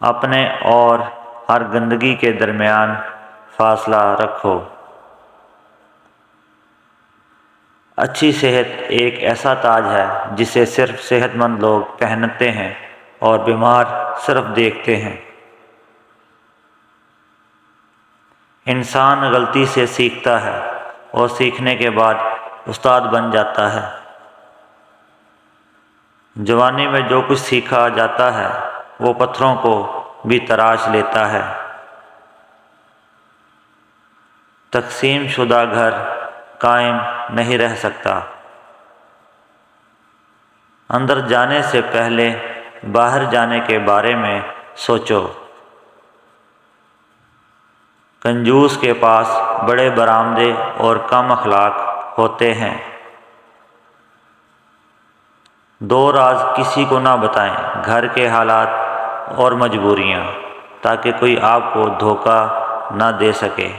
اپنے اور ہر گندگی کے درمیان فاصلہ رکھو۔ اچھی صحت ایک ایسا تاج ہے جسے صرف صحت مند لوگ پہنتے ہیں اور بیمار صرف دیکھتے ہیں۔ انسان غلطی سے سیکھتا ہے اور سیکھنے کے بعد استاد بن جاتا ہے۔ جوانی میں جو کچھ سیکھا جاتا ہے وہ پتھروں کو بھی تراش لیتا ہے۔ تقسیم شدہ گھر قائم نہیں رہ سکتا۔ اندر جانے سے پہلے باہر جانے کے بارے میں سوچو۔ کنجوس کے پاس بڑے برآمدے اور کم اخلاق ہوتے ہیں۔ دو راز کسی کو نہ بتائیں، گھر کے حالات اور مجبوریاں، تاکہ کوئی آپ کو دھوکہ نہ دے سکے۔